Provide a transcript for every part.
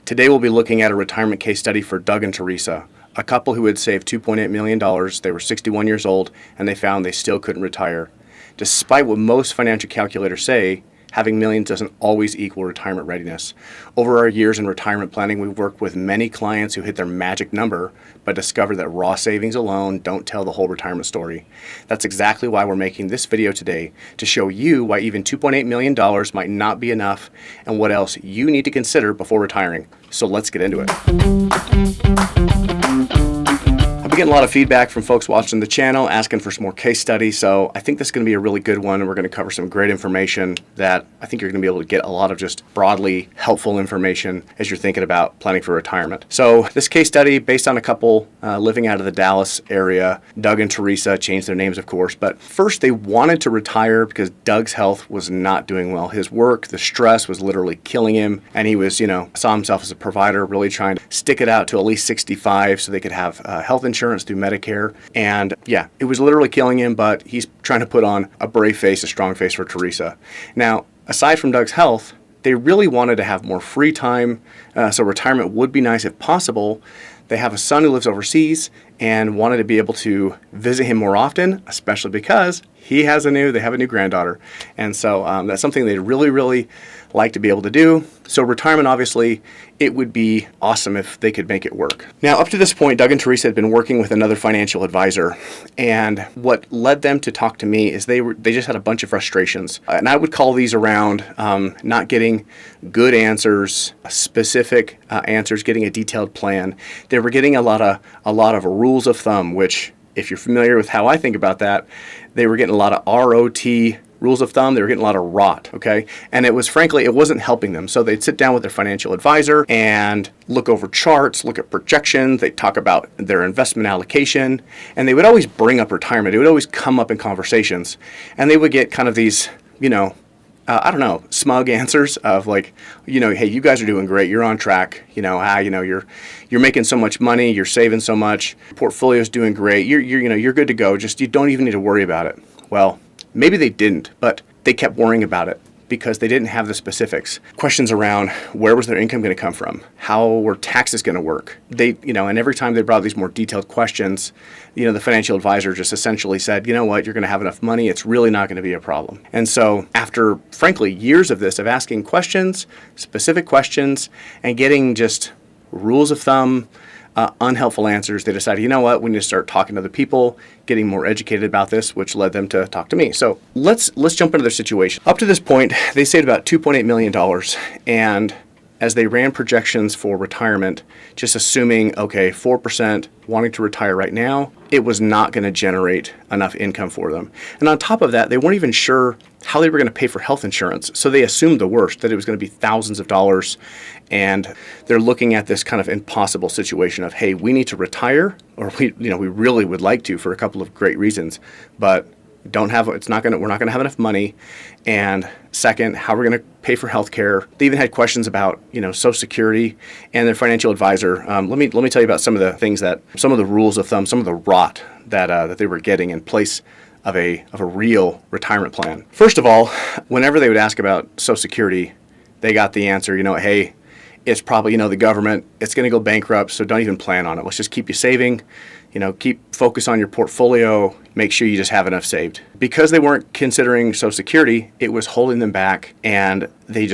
Today we'll be looking at a retirement case study for Doug and Teresa, a couple who had saved $2.8 million. They were 61 years old and they found they still couldn't retire. Despite what most financial calculators say, having millions doesn't always equal retirement readiness. Over our years in retirement planning, we've worked with many clients who hit their magic number, but discovered that raw savings alone don't tell the whole retirement story. That's exactly why we're making this video today, to show you why even $2.8 million might not be enough and what else you need to consider before retiring. So let's get into it. I've been getting a lot of feedback from folks watching the channel asking for some more case studies, so I think this is going to be a really good one, and we're going to cover some great information that I think you're going to be able to get a lot of just broadly helpful information as you're thinking about planning for retirement. So this case study, based on a couple living out of the Dallas area. Doug and Teresa changed their names, of course, but first they wanted to retire because Doug's health was not doing well. His work, the stress was literally killing him, and he was, saw himself as a provider, really trying to stick it out to at least 65 so they could have health insurance through Medicare. And yeah, it was literally killing him, but he's trying to put on a brave face, a strong face for Teresa. Now, aside from Doug's health, they really wanted to have more free time, so retirement would be nice if possible. They have a son who lives overseas and wanted to be able to visit him more often, especially because they have a new granddaughter. And so that's something they'd really, really like to be able to do. So retirement, obviously, it would be awesome if they could make it work. Now, up to this point, Doug and Teresa had been working with another financial advisor. And what led them to talk to me is they just had a bunch of frustrations. And I would call these around not getting good answers, specific answers, getting a detailed plan. They were getting a lot of rules of thumb, which, if you're familiar with how I think about that, they were getting a lot of ROT, rules of thumb. They were getting a lot of rot, okay? And it wasn't helping them. So they'd sit down with their financial advisor and look over charts, look at projections. They'd talk about their investment allocation, and they would always bring up retirement. It would always come up in conversations, and they would get kind of these, smug answers of like, hey, you guys are doing great. You're on track. You're making so much money. You're saving so much. Portfolio's doing great. You're good to go. Just, you don't even need to worry about it. Well, maybe they didn't, but they kept worrying about it because they didn't have the specifics. Questions around where was their income going to come from? How were taxes going to work? And every time they brought these more detailed questions, the financial advisor just essentially said, you know what, you're going to have enough money. It's really not going to be a problem. And so after, frankly, years of this, of asking questions, specific questions, and getting just rules of thumb, unhelpful answers, they decided, you know what, we need to start talking to other people, getting more educated about this, which led them to talk to me. So let's jump into their situation. Up to this point, they saved about $2.8 million, and as they ran projections for retirement, just assuming, 4% wanting to retire right now, it was not going to generate enough income for them. And on top of that, they weren't even sure how they were going to pay for health insurance. So they assumed the worst, that it was going to be thousands of dollars. And they're looking at this kind of impossible situation of, hey, we need to retire, or we really would like to for a couple of great reasons, but we're not going to have enough money. And second, how we're going to pay for health care. They even had questions about, Social Security, and their financial advisor. Let me tell you about some of the rules of thumb, some of the rot that they were getting in place of a real retirement plan. First of all, whenever they would ask about Social Security, they got the answer, hey, it's probably, the government, it's going to go bankrupt, so don't even plan on it. Let's just keep you saving, keep focus on your portfolio, make sure you just have enough saved. Because they weren't considering Social Security, it was holding them back, and they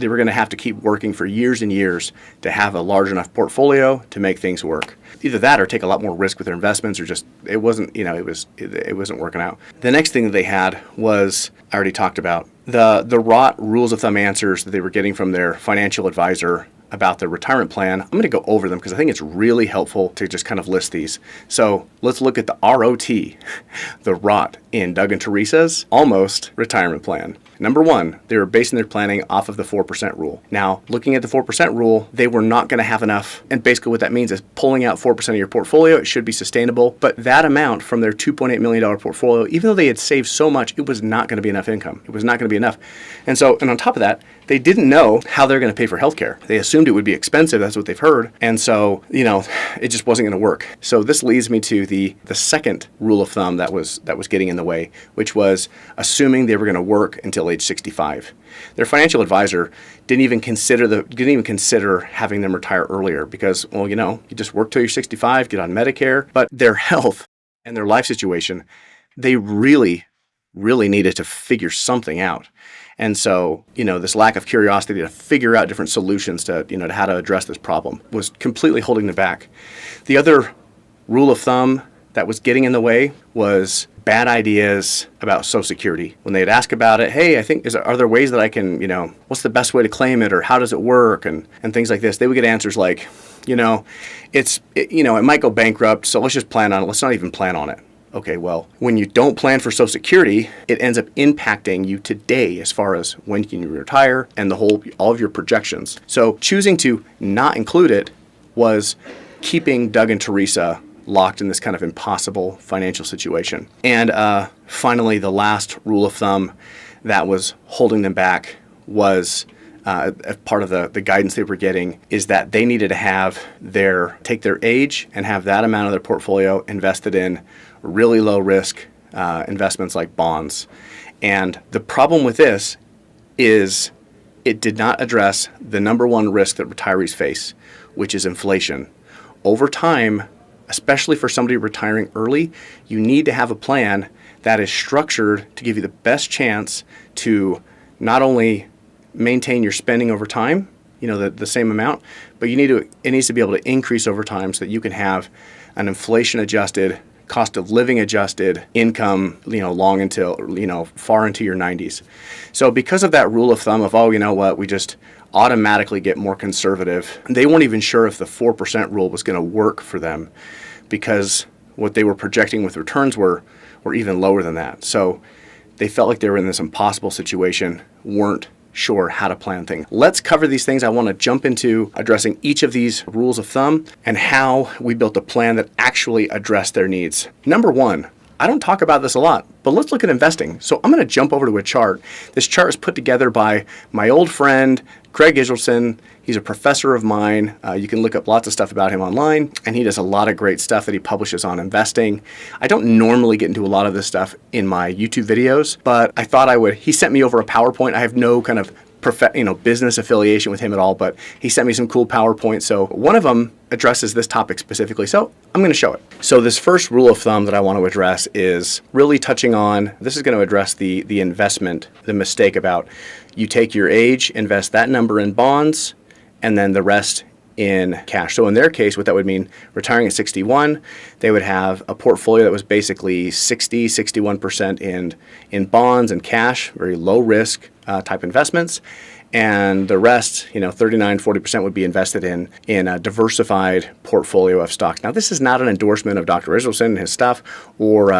were going to have to keep working for years and years to have a large enough portfolio to make things work. Either that or take a lot more risk with their investments, or just, it wasn't working out. The next thing that they had was, I already talked about, the rot rules of thumb answers that they were getting from their financial advisor about their retirement plan. I'm going to go over them because I think it's really helpful to just kind of list these. So let's look at the ROT, the rot in Doug and Teresa's almost retirement plan. Number one, they were basing their planning off of the 4% rule. Now, looking at the 4% rule, they were not going to have enough. And basically what that means is pulling out 4% of your portfolio, it should be sustainable. But that amount from their $2.8 million portfolio, even though they had saved so much, it was not going to be enough income. It was not going to be enough. And on top of that, they didn't know how they're going to pay for healthcare. They assumed it would be expensive. That's what they've heard. And so, it just wasn't going to work. So this leads me to the second rule of thumb that was getting in the way, which was assuming they were going to work until age 65. Their financial advisor didn't even consider having them retire earlier because, well, you just work till you're 65, get on Medicare. But their health and their life situation, they really, really needed to figure something out. And so, this lack of curiosity to figure out different solutions to how to address this problem was completely holding them back. The other rule of thumb that was getting in the way was bad ideas about Social Security. When they'd ask about it, hey, are there ways that I can, what's the best way to claim it, or how does it work, and things like this, they would get answers like, it might go bankrupt, so let's just plan on it. Let's not even plan on it. Okay, well, when you don't plan for Social Security, it ends up impacting you today as far as when can you retire and all of your projections. So choosing to not include it was keeping Doug and Teresa locked in this kind of impossible financial situation. And finally, the last rule of thumb that was holding them back was part of the guidance they were getting is that they needed to take their age and have that amount of their portfolio invested in really low risk investments like bonds. And the problem with this is it did not address the number one risk that retirees face, which is inflation. Over time, especially for somebody retiring early, you need to have a plan that is structured to give you the best chance to not only maintain your spending over time, the same amount, but it needs to be able to increase over time so that you can have an inflation adjusted, cost of living adjusted income, far into your 90s. So because of that rule of thumb of, we just automatically get more conservative, they weren't even sure if the 4% rule was going to work for them because what they were projecting with returns were even lower than that. So they felt like they were in this impossible situation, weren't sure how to plan things. Let's cover these things. I want to jump into addressing each of these rules of thumb and how we built a plan that actually addressed their needs. Number one, I don't talk about this a lot, but let's look at investing. So I'm going to jump over to a chart. This chart is put together by my old friend, Craig Iselson. He's a professor of mine. You can look up lots of stuff about him online, and he does a lot of great stuff that he publishes on investing. I don't normally get into a lot of this stuff in my YouTube videos, but I thought I would. He sent me over a PowerPoint. I have no kind of business affiliation with him at all, but he sent me some cool PowerPoints. So one of them addresses this topic specifically. So I'm going to show it. So this first rule of thumb that I want to address is really touching on, this is going to address the investment, the mistake about you take your age, invest that number in bonds, and then the rest in cash. So in their case, what that would mean, retiring at 61, they would have a portfolio that was basically 61% in bonds and cash, very low risk type investments. And the rest, 39-40% would be invested in a diversified portfolio of stocks. Now, this is not an endorsement of Dr. Iselson and his stuff, or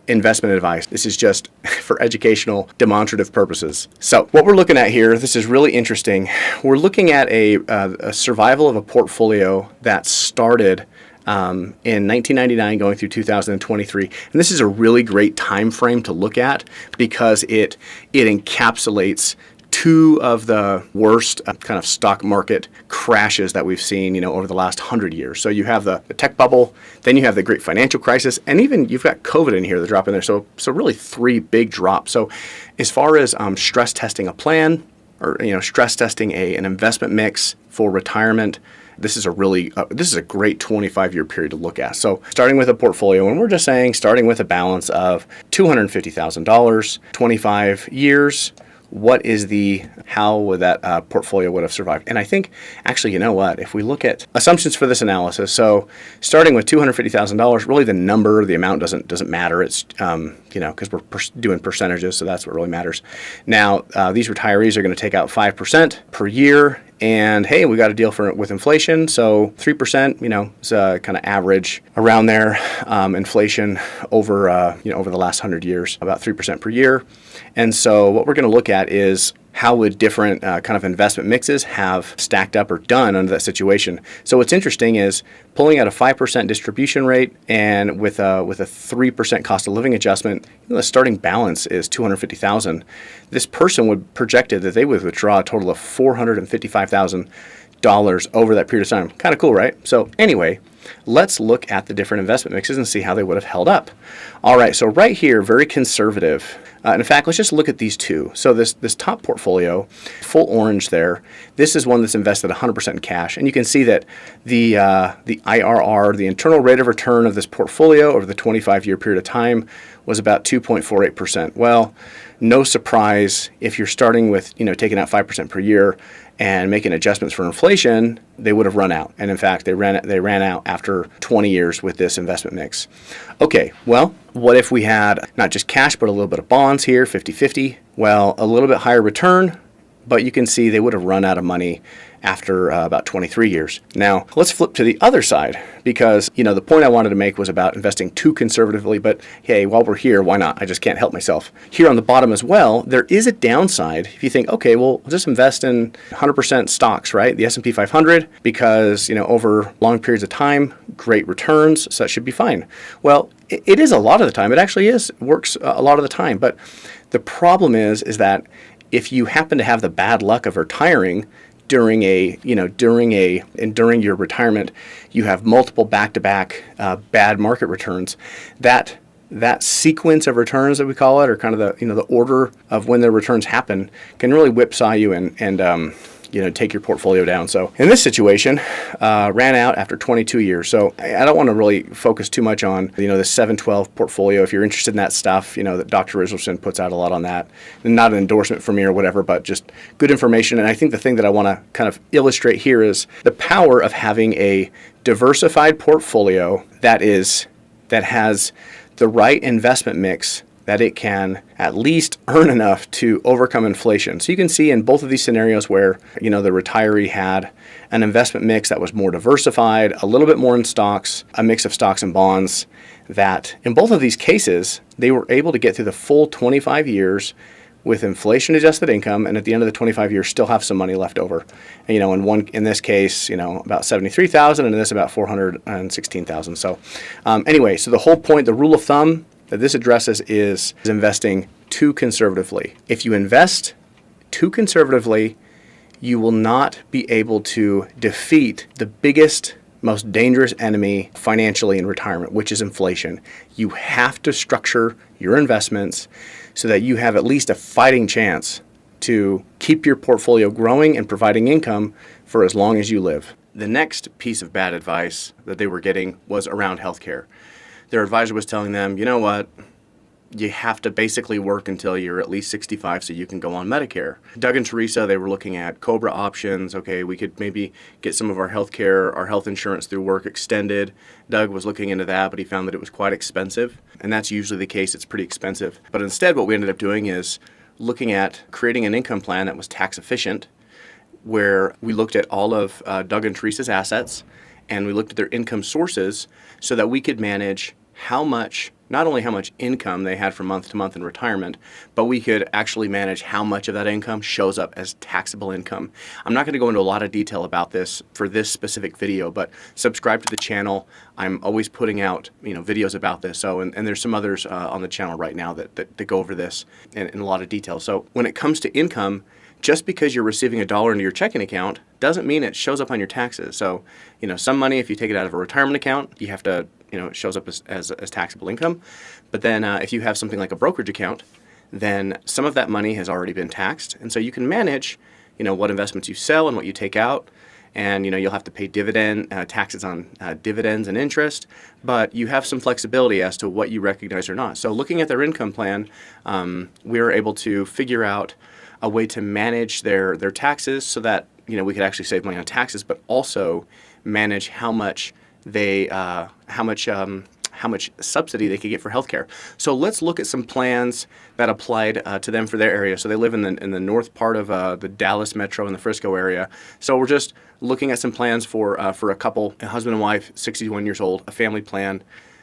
investment advice. This is just for educational, demonstrative purposes. So, what we're looking at here, this is really interesting. We're looking at a survival of a portfolio that started in 1999 going through 2023. And this is a really great time frame to look at because it encapsulates two of the worst kind of stock market crashes that we've seen, over the last 100 years. So you have the tech bubble, then you have the great financial crisis, and even you've got COVID in here, the drop in there. So really three big drops. So as far as stress testing a plan, or stress testing an investment mix for retirement, this is a great 25-year period to look at. So starting with a portfolio, and we're just saying starting with a balance of $250,000, 25 years. How would that portfolio would have survived? And I think, actually, if we look at assumptions for this analysis, so starting with $250,000, really the amount doesn't matter. It's, because we're doing percentages, so that's what really matters. Now, these retirees are going to take out 5% per year. And hey, we got a deal with inflation, so 3%, is kind of average around there. Inflation over the last 100 years, about 3% per year. And so what we're going to look at is how would different kind of investment mixes have stacked up or done under that situation. So what's interesting is pulling out a 5% distribution rate and with a 3% cost of living adjustment, the starting balance is $250,000. This person would projected that they would withdraw a total of $455,000 over that period of time. Kind of cool, right? So anyway, let's look at the different investment mixes and see how they would have held up. All right, so right here, very conservative. In fact, let's just look at these two. So this top portfolio, full orange there, this is one that's invested 100% in cash. And you can see that the IRR, the internal rate of return of this portfolio over the 25-year period of time was about 2.48%. Well, no surprise if you're starting with, taking out 5% per year and making adjustments for inflation, they would have run out. And in fact, they ran out after 20 years with this investment mix. Okay, well, what if we had not just cash, but a little bit of bonds here, 50-50? Well, a little bit higher return, but you can see they would have run out of money after about 23 years. Now, let's flip to the other side because, the point I wanted to make was about investing too conservatively, but hey, while we're here, why not? I just can't help myself. Here on the bottom as well, there is a downside. If you think, okay, well, I'll just invest in 100% stocks, right? The S&P 500, because, over long periods of time, great returns, so that should be fine. Well, it is a lot of the time. It actually works a lot of the time, but the problem is that if you happen to have the bad luck of retiring during your retirement, you have multiple back-to-back bad market returns. That sequence of returns that we call it, or kind of the order of when the returns happen, can really whipsaw you and take your portfolio down. So in this situation, ran out after 22 years. So I don't want to really focus too much on, the 712 portfolio. If you're interested in that stuff, that Dr. Richardson puts out a lot on that. And not an endorsement for me or whatever, but just good information. And I think the thing that I want to kind of illustrate here is the power of having a diversified portfolio that has the right investment mix, that it can at least earn enough to overcome inflation. So you can see in both of these scenarios where, the retiree had an investment mix that was more diversified, a little bit more in stocks, a mix of stocks and bonds, that in both of these cases, they were able to get through the full 25 years with inflation-adjusted income, and at the end of the 25 years, still have some money left over. And, in this case, about $73,000, and in this about $416,000. So, anyway, so the whole point, the rule of thumb that this addresses is investing too conservatively. If you invest too conservatively, you will not be able to defeat the biggest, most dangerous enemy financially in retirement, which is inflation. You have to structure your investments so that you have at least a fighting chance to keep your portfolio growing and providing income for as long as you live. The next piece of bad advice that they were getting was around healthcare. Their advisor was telling them, you know what, you have to basically work until you're at least 65 so you can go on Medicare. Doug and Teresa, they were looking at COBRA options. Okay, we could maybe get some of our health insurance through work extended. Doug was looking into that, but he found that it was quite expensive. And that's usually the case, it's pretty expensive. But instead, what we ended up doing is looking at creating an income plan that was tax efficient, where we looked at all of Doug and Teresa's assets, and we looked at their income sources so that we could manage not only how much income they had from month to month in retirement, but we could actually manage how much of that income shows up as taxable income. I'm not going to go into a lot of detail about this for this specific video, but subscribe to the channel. I'm always putting out videos about this. So and there's some others on the channel right now that go over this in a lot of detail. So when it comes to income, just because you're receiving $1 into your checking account doesn't mean it shows up on your taxes. So, some money, if you take it out of a retirement account, you have to, it shows up as taxable income. But then if you have something like a brokerage account, then some of that money has already been taxed. And so you can manage, what investments you sell and what you take out. And, you'll have to pay taxes on dividends and interest, but you have some flexibility as to what you recognize or not. So looking at their income plan, we were able to figure out a way to manage their taxes so that we could actually save money on taxes, but also manage how much subsidy they could get for healthcare. So let's look at some plans that applied to them for their area. So they live in the north part of the Dallas metro in the Frisco area. So we're just looking at some plans for a couple, a husband and wife, 61 years old, a family plan,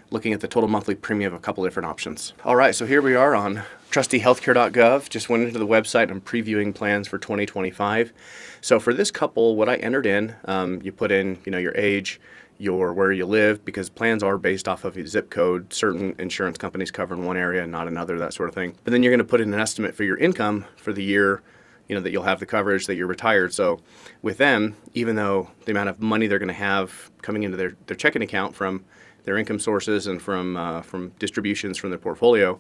looking at the total monthly premium of a couple different options. All right, so here we are on trustyhealthcare.gov. Just went into the website and previewing plans for 2025. So for this couple, what I entered in, you put in, your age, where you live, because plans are based off of your zip code. Certain insurance companies cover in one area and not another, that sort of thing. But then you're going to put in an estimate for your income for the year that you'll have the coverage, that you're retired. So with them, even though the amount of money they're going to have coming into their checking account from their income sources and from distributions from their portfolio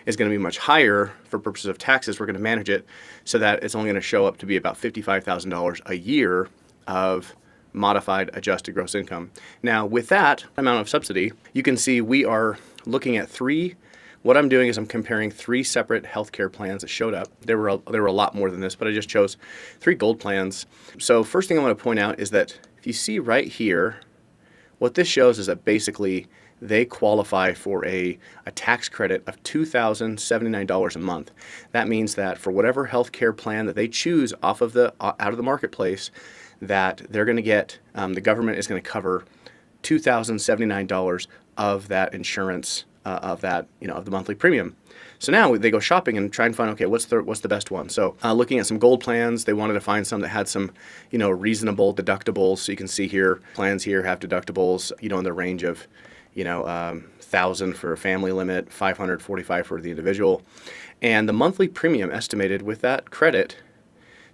is going to be much higher for purposes of taxes, we're going to manage it so that it's only going to show up to be about $55,000 a year of modified adjusted gross income. Now, with that amount of subsidy, you can see we are looking at what I'm doing is I'm comparing 3 separate healthcare plans that showed up. There were a lot more than this, but I just chose 3 gold plans. So first thing I want to point out is that if you see right here, what this shows is that basically they qualify for a tax credit of $2,079 a month. That means that for whatever healthcare plan that they choose out of the marketplace, that they're going to get, the government is going to cover $2,079 of that insurance, of the monthly premium. So now they go shopping and try and find, okay, what's the best one? So looking at some gold plans, they wanted to find some that had some, reasonable deductibles. So you can see here, plans here have deductibles, in the range of, $1,000 for a family limit, $545 for the individual. And the monthly premium estimated with that credit,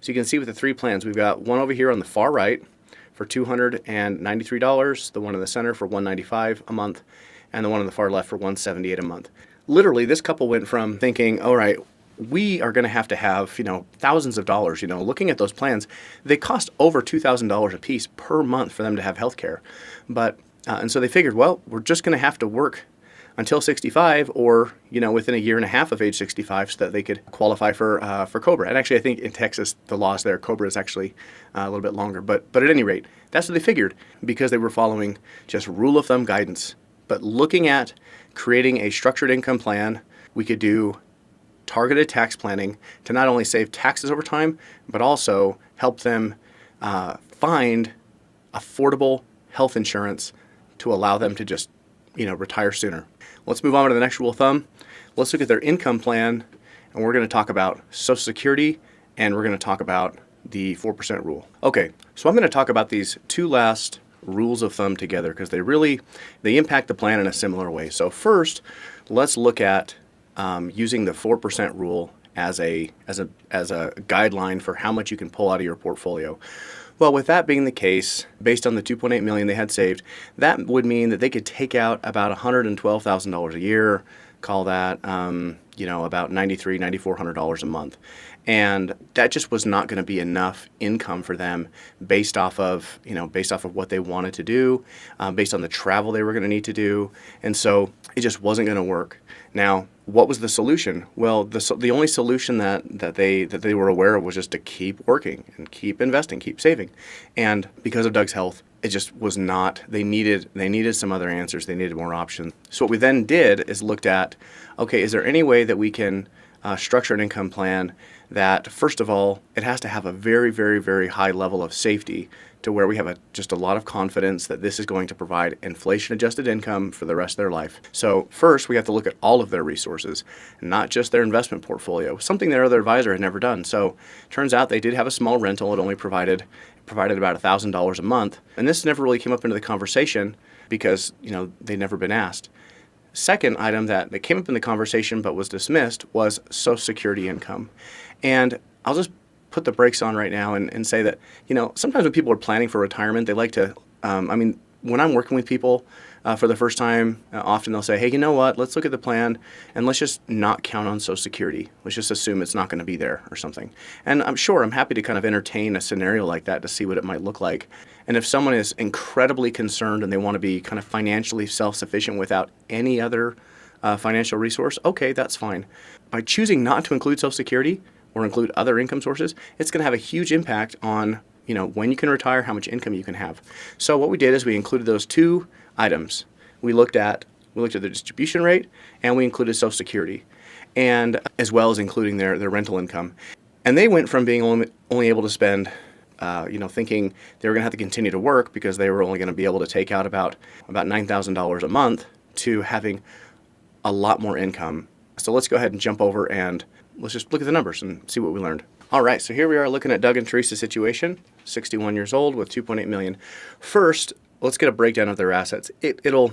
so you can see with the 3 plans, we've got one over here on the far right for $293, the one in the center for $195 a month, and the one on the far left for $178 a month. Literally, this couple went from thinking, all right, we are going to have, thousands of dollars, looking at those plans, they cost over $2,000 a piece per month for them to have health care. And so they figured, well, we're just going to have to work until 65 or, within a year and a half of age 65 so that they could qualify for COBRA. And actually, I think in Texas, the laws there, COBRA is actually a little bit longer. But at any rate, that's what they figured because they were following just rule of thumb guidance. But looking at creating a structured income plan, we could do targeted tax planning to not only save taxes over time, but also help them find affordable health insurance to allow them to just, retire sooner. Let's move on to the next rule of thumb. Let's look at their income plan, and we're going to talk about Social Security, and we're going to talk about the 4% rule. Okay, so I'm going to talk about these 2 last rules of thumb together because they impact the plan in a similar way. So first, let's look at using the 4% rule as a guideline for how much you can pull out of your portfolio. Well, with that being the case, based on the $2.8 million they had saved, that would mean that they could take out about $112,000 a year, call that, about $9,300, $9,400 a month. And that just was not going to be enough income for them based off of what they wanted to do, based on the travel they were going to need to do. And so it just wasn't going to work. Now, what was the solution? Well, the only solution that they were aware of was just to keep working and keep investing, keep saving. And because of Doug's health, it just was not. They needed some other answers. They needed more options. So what we then did is looked at, okay, is there any way that we can structure an income plan that, first of all, it has to have a very, very, very high level of safety to where we have just a lot of confidence that this is going to provide inflation-adjusted income for the rest of their life. So first, we have to look at all of their resources, not just their investment portfolio, something their other advisor had never done. So turns out they did have a small rental. It only provided about $1,000 a month. And this never really came up into the conversation because, they'd never been asked. Second item that came up in the conversation but was dismissed was Social Security income. And I'll just put the brakes on right now and say that, sometimes when people are planning for retirement, they like to, when I'm working with people for the first time, often they'll say, hey, you know what, let's look at the plan and let's just not count on Social Security. Let's just assume it's not going to be there or something. And I'm happy to kind of entertain a scenario like that to see what it might look like. And if someone is incredibly concerned and they want to be kind of financially self-sufficient without any other financial resource, okay, that's fine. By choosing not to include Social Security or include other income sources, it's going to have a huge impact on when you can retire, how much income you can have. So what we did is we included those 2 items. We looked at the distribution rate and we included Social Security, and as well as including their rental income. And they went from being only able to spend, thinking they were going to have to continue to work because they were only going to be able to take out about $9,000 a month to having a lot more income. So let's go ahead and jump over and let's just look at the numbers and see what we learned. All right, so here we are looking at Doug and Teresa's situation, 61 years old with $2.8 million. First, let's get a breakdown of their assets. It'll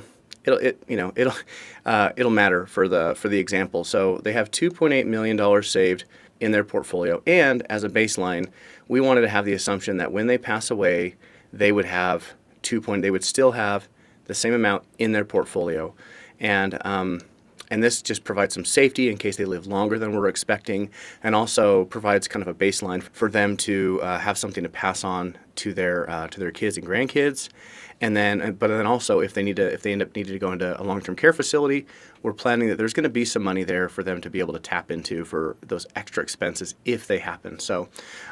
matter for the example. So they have $2.8 million saved in their portfolio. And as a baseline, we wanted to have the assumption that when they pass away, they would have they would still have the same amount in their portfolio. And this just provides some safety in case they live longer than we're expecting, and also provides kind of a baseline for them to have something to pass on to their kids and grandkids. But then also if they end up needing to go into a long-term care facility, we're planning that there's going to be some money there for them to be able to tap into for those extra expenses if they happen. So,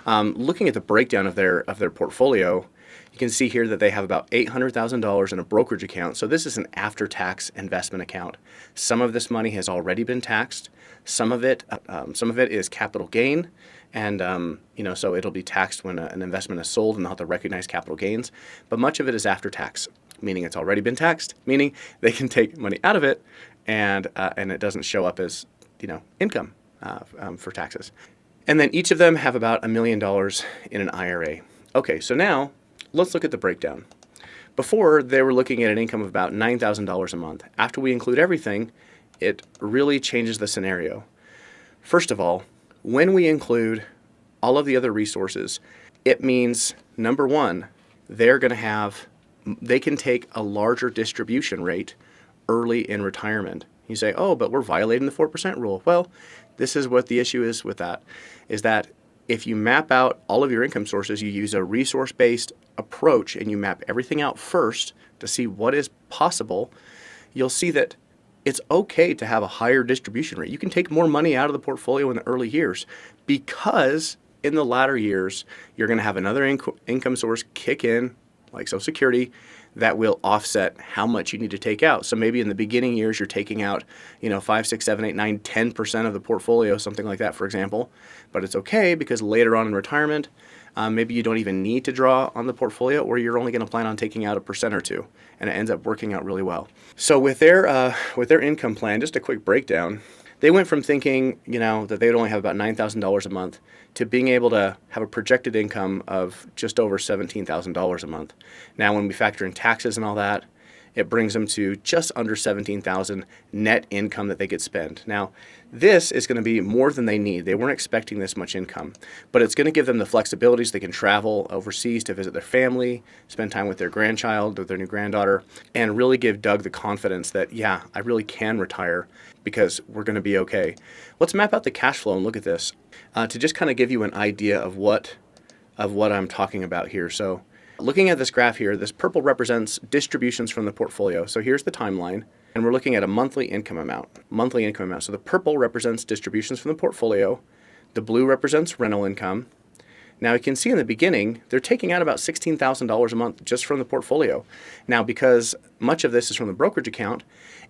looking at the breakdown of their portfolio, you can see here that they have about $800,000 in a brokerage account. So this is an after-tax investment account. Some of this money has already been taxed. Some of it is capital gain, and so it'll be taxed when an investment is sold, and they'll have to recognize capital gains. But much of it is after tax, meaning it's already been taxed, meaning they can take money out of it, and it doesn't show up as income for taxes. And then each of them have about $1 million in an IRA. Okay, so now let's look at the breakdown. Before, they were looking at an income of about $9,000 a month. After we include everything, it really changes the scenario. First of all, when we include all of the other resources, it means, number one, they can take a larger distribution rate early in retirement. You say, oh, but we're violating the 4% rule. Well, this is what the issue is with that, is that if you map out all of your income sources, you use a resource-based approach and you map everything out first to see what is possible, you'll see that it's okay to have a higher distribution rate. You can take more money out of the portfolio in the early years because in the latter years, you're going to have another income source kick in, like Social Security, that will offset how much you need to take out. So maybe in the beginning years, you're taking out, 5, 6, 7, 8, 9, 10% of the portfolio, something like that, for example. But it's okay because later on in retirement, maybe you don't even need to draw on the portfolio, or you're only going to plan on taking out 1% or 2%, and it ends up working out really well. So with their income plan, just a quick breakdown, they went from thinking, that they would only have about $9,000 a month to being able to have a projected income of just over $17,000 a month. Now, when we factor in taxes and all that, it brings them to just under $17,000 net income that they could spend. Now, this is going to be more than they need. They weren't expecting this much income, but it's going to give them the flexibilities. They can travel overseas to visit their family, spend time with their grandchild or their new granddaughter, and really give Doug the confidence that, yeah, I really can retire because we're going to be okay. Let's map out the cash flow and look at this to just kind of give you an idea of what I'm talking about here. So looking at this graph here, this purple represents distributions from the portfolio. So here's the timeline, and we're looking at a monthly income amount. So the purple represents distributions from the portfolio. The blue represents rental income. Now you can see in the beginning, they're taking out about $16,000 a month just from the portfolio. Now, because much of this is from the brokerage account,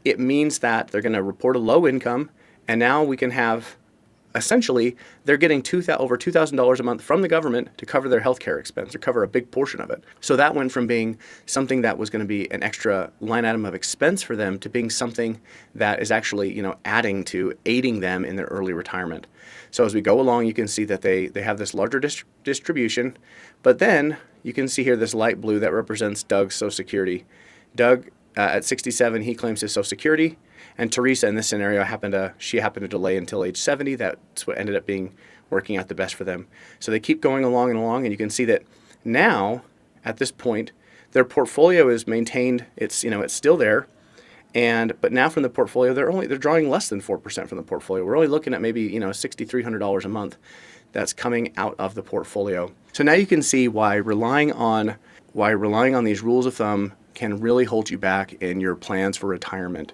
it means that they're going to report a low income, and now we can have essentially, they're getting over $2,000 a month from the government to cover their healthcare expense, or cover a big portion of it. So that went from being something that was going to be an extra line item of expense for them to being something that is actually, aiding them in their early retirement. So as we go along, you can see that they have this larger distribution, but then you can see here this light blue that represents Doug's Social Security. Doug, at 67, he claims his Social Security. And Teresa, in this scenario, happened to delay until age 70. That's what ended up working out the best for them. So they keep going along and along, and you can see that now, at this point, their portfolio is maintained. It's still there, but now from the portfolio, they're drawing less than 4% from the portfolio. We're only looking at maybe $6,300 a month that's coming out of the portfolio. So now you can see why relying on these rules of thumb can really hold you back in your plans for retirement.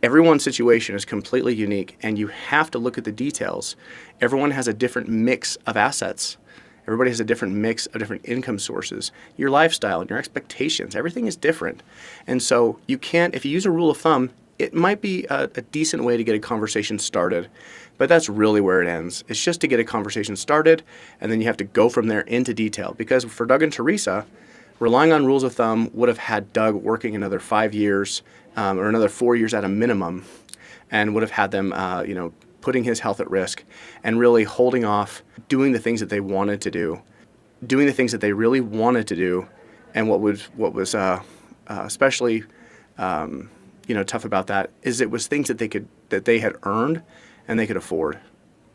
Everyone's situation is completely unique, and you have to look at the details. Everyone has a different mix of assets. Everybody has a different mix of different income sources. Your lifestyle and your expectations, everything is different. And so if you use a rule of thumb, it might be a decent way to get a conversation started, but that's really where it ends. It's just to get a conversation started, and then you have to go from there into detail. Because for Doug and Teresa, relying on rules of thumb would have had Doug working another 5 years or another 4 years at a minimum, and would have had them, putting his health at risk and really holding off doing the things that they wanted to do, doing the things that they really wanted to do. And what was especially tough about that is it was things that they had earned and they could afford.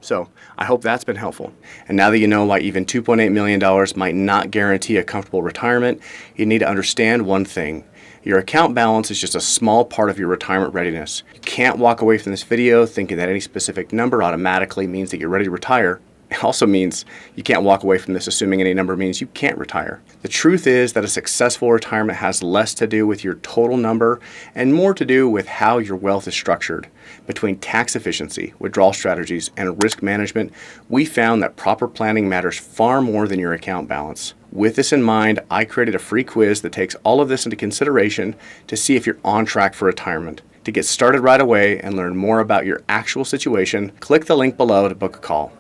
So I hope that's been helpful. And now that you know why even $2.8 million might not guarantee a comfortable retirement, you need to understand one thing. Your account balance is just a small part of your retirement readiness. You can't walk away from this video thinking that any specific number automatically means that you're ready to retire. It also means you can't walk away from this assuming any number means you can't retire. The truth is that a successful retirement has less to do with your total number and more to do with how your wealth is structured. Between tax efficiency, withdrawal strategies, and risk management, we found that proper planning matters far more than your account balance. With this in mind, I created a free quiz that takes all of this into consideration to see if you're on track for retirement. To get started right away and learn more about your actual situation, click the link below to book a call.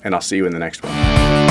And I'll see you in the next one.